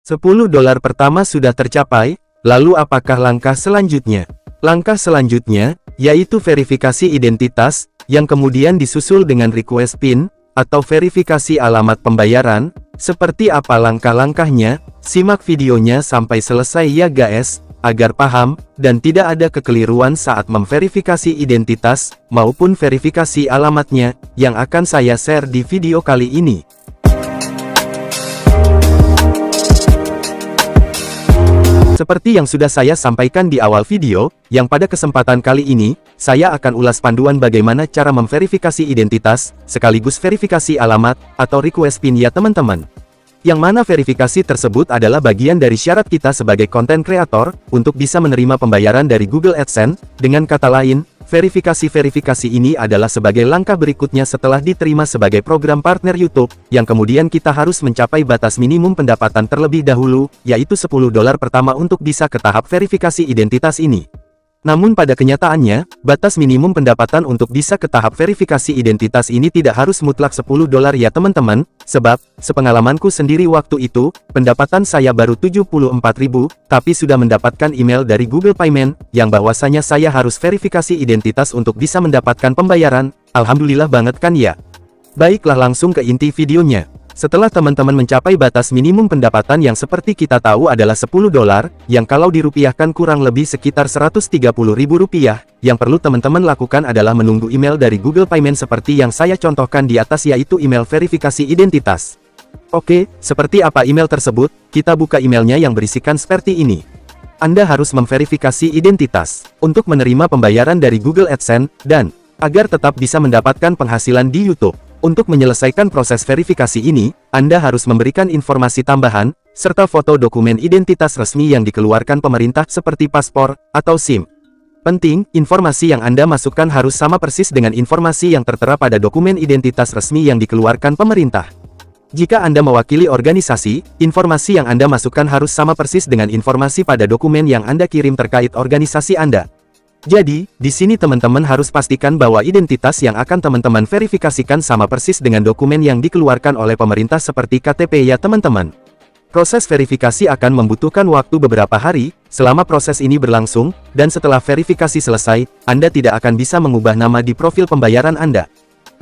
$10 pertama sudah tercapai, lalu apakah langkah selanjutnya? Langkah selanjutnya, yaitu verifikasi identitas, yang kemudian disusul dengan request PIN, atau verifikasi alamat pembayaran. Seperti apa langkah-langkahnya? Simak videonya sampai selesai ya guys, agar paham, dan tidak ada kekeliruan saat memverifikasi identitas, maupun verifikasi alamatnya, yang akan saya share di video kali ini. Seperti yang sudah saya sampaikan di awal video, yang pada kesempatan kali ini, saya akan ulas panduan bagaimana cara memverifikasi identitas, sekaligus verifikasi alamat, atau request PIN ya teman-teman. Yang mana verifikasi tersebut adalah bagian dari syarat kita sebagai konten kreator, untuk bisa menerima pembayaran dari Google AdSense. Dengan kata lain, verifikasi ini adalah sebagai langkah berikutnya setelah diterima sebagai program partner YouTube, yang kemudian kita harus mencapai batas minimum pendapatan terlebih dahulu, yaitu $10 pertama untuk bisa ke tahap verifikasi identitas ini. Namun pada kenyataannya, batas minimum pendapatan untuk bisa ke tahap verifikasi identitas ini tidak harus mutlak $10 ya teman-teman, sebab, sepengalamanku sendiri waktu itu, pendapatan saya baru 74.000, tapi sudah mendapatkan email dari Google Payment, yang bahwasanya saya harus verifikasi identitas untuk bisa mendapatkan pembayaran. Alhamdulillah banget kan ya? Baiklah langsung ke inti videonya. Setelah teman-teman mencapai batas minimum pendapatan yang seperti kita tahu adalah $10, yang kalau dirupiahkan kurang lebih sekitar Rp130.000, yang perlu teman-teman lakukan adalah menunggu email dari Google Payment seperti yang saya contohkan di atas, yaitu email verifikasi identitas. Oke, seperti apa email tersebut? Kita buka emailnya yang berisikan seperti ini. Anda harus memverifikasi identitas untuk menerima pembayaran dari Google AdSense, dan agar tetap bisa mendapatkan penghasilan di YouTube. Untuk menyelesaikan proses verifikasi ini, Anda harus memberikan informasi tambahan, serta foto dokumen identitas resmi yang dikeluarkan pemerintah seperti paspor, atau SIM. Penting, informasi yang Anda masukkan harus sama persis dengan informasi yang tertera pada dokumen identitas resmi yang dikeluarkan pemerintah. Jika Anda mewakili organisasi, informasi yang Anda masukkan harus sama persis dengan informasi pada dokumen yang Anda kirim terkait organisasi Anda. Jadi, di sini teman-teman harus pastikan bahwa identitas yang akan teman-teman verifikasikan sama persis dengan dokumen yang dikeluarkan oleh pemerintah seperti KTP ya teman-teman. Proses verifikasi akan membutuhkan waktu beberapa hari. Selama proses ini berlangsung, dan setelah verifikasi selesai, Anda tidak akan bisa mengubah nama di profil pembayaran Anda.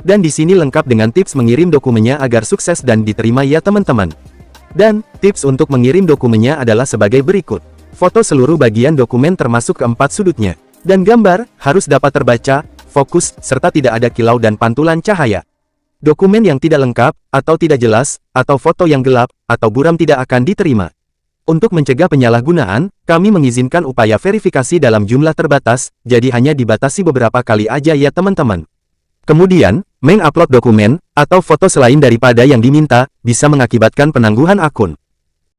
Dan di sini lengkap dengan tips mengirim dokumennya agar sukses dan diterima ya teman-teman. Dan, tips untuk mengirim dokumennya adalah sebagai berikut. Foto seluruh bagian dokumen termasuk keempat sudutnya. Dan gambar, harus dapat terbaca, fokus, serta tidak ada kilau dan pantulan cahaya. Dokumen yang tidak lengkap, atau tidak jelas, atau foto yang gelap, atau buram tidak akan diterima. Untuk mencegah penyalahgunaan, kami mengizinkan upaya verifikasi dalam jumlah terbatas, jadi hanya dibatasi beberapa kali aja ya teman-teman. Kemudian, mengupload dokumen, atau foto selain daripada yang diminta, bisa mengakibatkan penangguhan akun.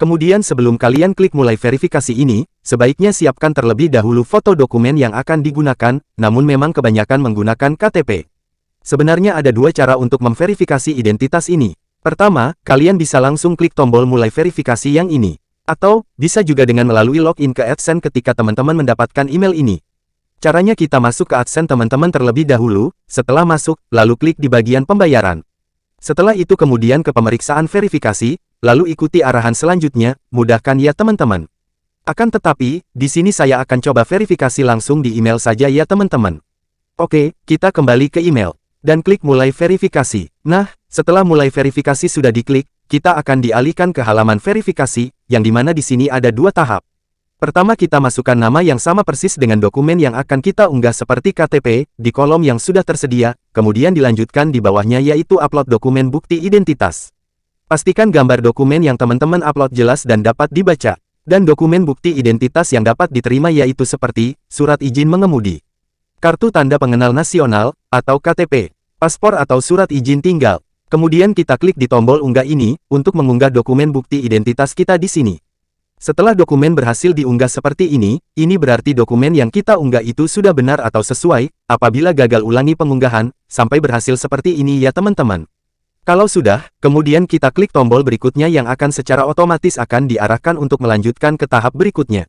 Kemudian sebelum kalian klik mulai verifikasi ini, sebaiknya siapkan terlebih dahulu foto dokumen yang akan digunakan, namun memang kebanyakan menggunakan KTP. Sebenarnya ada dua cara untuk memverifikasi identitas ini. Pertama, kalian bisa langsung klik tombol mulai verifikasi yang ini. Atau, bisa juga dengan melalui login ke AdSense ketika teman-teman mendapatkan email ini. Caranya kita masuk ke AdSense teman-teman terlebih dahulu, setelah masuk, lalu klik di bagian pembayaran. Setelah itu kemudian ke pemeriksaan verifikasi, lalu ikuti arahan selanjutnya, mudahkan ya teman-teman. Akan tetapi, di sini saya akan coba verifikasi langsung di email saja ya teman-teman. Oke, kita kembali ke email, dan klik mulai verifikasi. Nah, setelah mulai verifikasi sudah diklik, kita akan dialihkan ke halaman verifikasi, yang dimana di sini ada dua tahap. Pertama kita masukkan nama yang sama persis dengan dokumen yang akan kita unggah seperti KTP, di kolom yang sudah tersedia, kemudian dilanjutkan di bawahnya yaitu upload dokumen bukti identitas. Pastikan gambar dokumen yang teman-teman upload jelas dan dapat dibaca. Dan dokumen bukti identitas yang dapat diterima yaitu seperti, surat izin mengemudi, kartu tanda pengenal nasional, atau KTP, paspor atau surat izin tinggal. Kemudian kita klik di tombol unggah ini, untuk mengunggah dokumen bukti identitas kita di sini. Setelah dokumen berhasil diunggah seperti ini berarti dokumen yang kita unggah itu sudah benar atau sesuai. Apabila gagal ulangi pengunggahan, sampai berhasil seperti ini ya teman-teman. Kalau sudah, kemudian kita klik tombol berikutnya yang akan secara otomatis akan diarahkan untuk melanjutkan ke tahap berikutnya.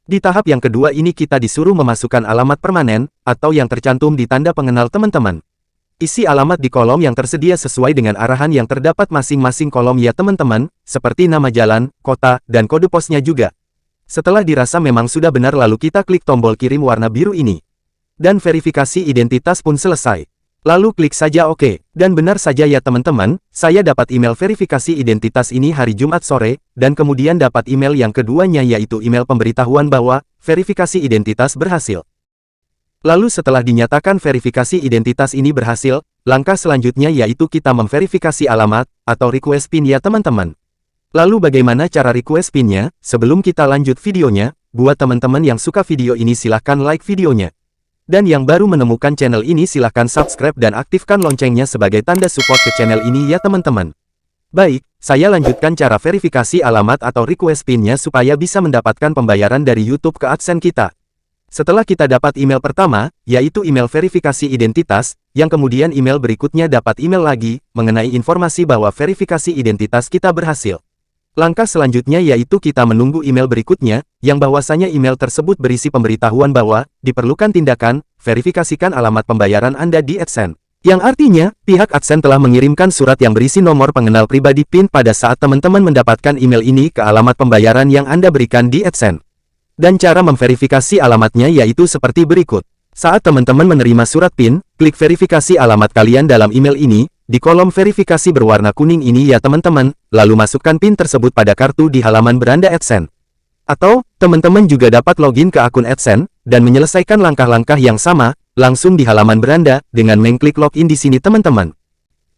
Di tahap yang kedua ini kita disuruh memasukkan alamat permanen, atau yang tercantum di tanda pengenal teman-teman. Isi alamat di kolom yang tersedia sesuai dengan arahan yang terdapat masing-masing kolom ya teman-teman, seperti nama jalan, kota, dan kode posnya juga. Setelah dirasa memang sudah benar lalu kita klik tombol kirim warna biru ini. Dan verifikasi identitas pun selesai. Lalu klik saja OK. Dan benar saja ya teman-teman, saya dapat email verifikasi identitas ini hari Jumat sore, dan kemudian dapat email yang keduanya yaitu email pemberitahuan bahwa verifikasi identitas berhasil. Lalu setelah dinyatakan verifikasi identitas ini berhasil, langkah selanjutnya yaitu kita memverifikasi alamat, atau request PIN ya teman-teman. Lalu bagaimana cara request PIN-nya? Sebelum kita lanjut videonya, buat teman-teman yang suka video ini silahkan like videonya. Dan yang baru menemukan channel ini silahkan subscribe dan aktifkan loncengnya sebagai tanda support ke channel ini ya teman-teman. Baik, saya lanjutkan cara verifikasi alamat atau request PIN-nya supaya bisa mendapatkan pembayaran dari YouTube ke AdSense kita. Setelah kita dapat email pertama, yaitu email verifikasi identitas, yang kemudian email berikutnya dapat email lagi, mengenai informasi bahwa verifikasi identitas kita berhasil. Langkah selanjutnya yaitu kita menunggu email berikutnya, yang bahwasanya email tersebut berisi pemberitahuan bahwa, diperlukan tindakan, verifikasikan alamat pembayaran Anda di AdSense. Yang artinya, pihak AdSense telah mengirimkan surat yang berisi nomor pengenal pribadi PIN pada saat teman-teman mendapatkan email ini ke alamat pembayaran yang Anda berikan di AdSense. Dan cara memverifikasi alamatnya yaitu seperti berikut. Saat teman-teman menerima surat PIN, klik verifikasi alamat kalian dalam email ini, di kolom verifikasi berwarna kuning ini ya teman-teman, lalu masukkan PIN tersebut pada kartu di halaman beranda AdSense. Atau, teman-teman juga dapat login ke akun AdSense, dan menyelesaikan langkah-langkah yang sama, langsung di halaman beranda, dengan mengklik login di sini teman-teman.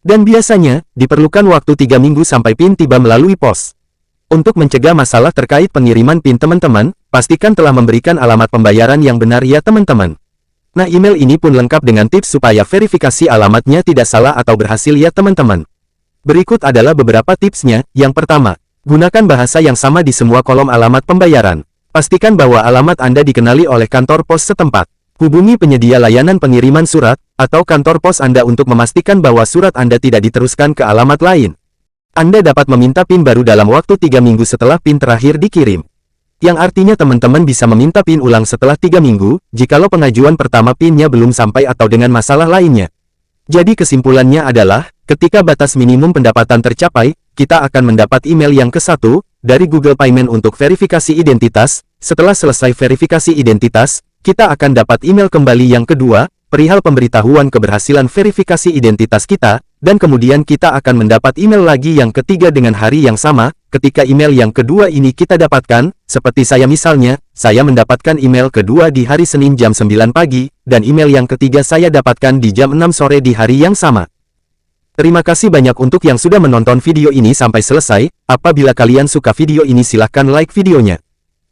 Dan biasanya, diperlukan waktu 3 minggu sampai PIN tiba melalui pos. Untuk mencegah masalah terkait pengiriman PIN teman-teman, pastikan telah memberikan alamat pembayaran yang benar ya teman-teman. Nah email ini pun lengkap dengan tips supaya verifikasi alamatnya tidak salah atau berhasil ya teman-teman. Berikut adalah beberapa tipsnya. Yang pertama, gunakan bahasa yang sama di semua kolom alamat pembayaran. Pastikan bahwa alamat Anda dikenali oleh kantor pos setempat. Hubungi penyedia layanan pengiriman surat, atau kantor pos Anda untuk memastikan bahwa surat Anda tidak diteruskan ke alamat lain. Anda dapat meminta PIN baru dalam waktu 3 minggu setelah PIN terakhir dikirim. Yang artinya teman-teman bisa meminta PIN ulang setelah 3 minggu, jikalau pengajuan pertama PIN-nya belum sampai atau dengan masalah lainnya. Jadi kesimpulannya adalah, ketika batas minimum pendapatan tercapai, kita akan mendapat email yang ke-1, dari Google Payment untuk verifikasi identitas. Setelah selesai verifikasi identitas, kita akan dapat email kembali yang kedua, perihal pemberitahuan keberhasilan verifikasi identitas kita, dan kemudian kita akan mendapat email lagi yang ketiga dengan hari yang sama. Ketika email yang kedua ini kita dapatkan, seperti saya misalnya, saya mendapatkan email kedua di hari Senin jam 9 pagi, dan email yang ketiga saya dapatkan di jam 6 sore di hari yang sama. Terima kasih banyak untuk yang sudah menonton video ini sampai selesai. Apabila kalian suka video ini silahkan like videonya.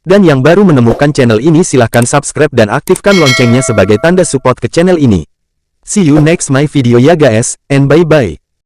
Dan yang baru menemukan channel ini silahkan subscribe dan aktifkan loncengnya sebagai tanda support ke channel ini. See you next my video ya guys, and bye bye.